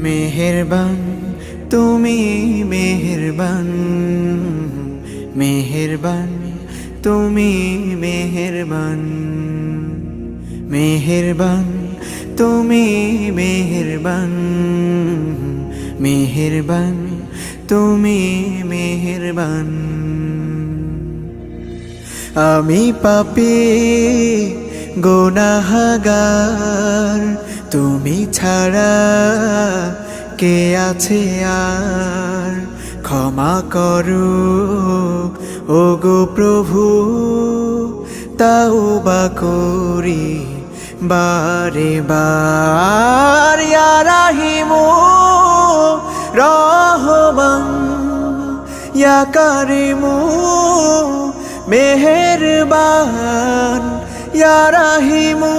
মেহেরবান তুমি মেহেরবান, মেহেরবান তুমি মেহেরবান, মেহেরবান তুমি মেহেরবান, মেহেরবান তুমি মেহেরবান। আমি পাপী গুনাহগার, তুমি ছাড়া কে আছে আর? ক্ষমা করো ওগো প্রভু, তাওবা করি বারে বার। ইয়া রাহিমু রহমান, ইয়া কারিমু মেহেরবান, ইয়া রাহিমু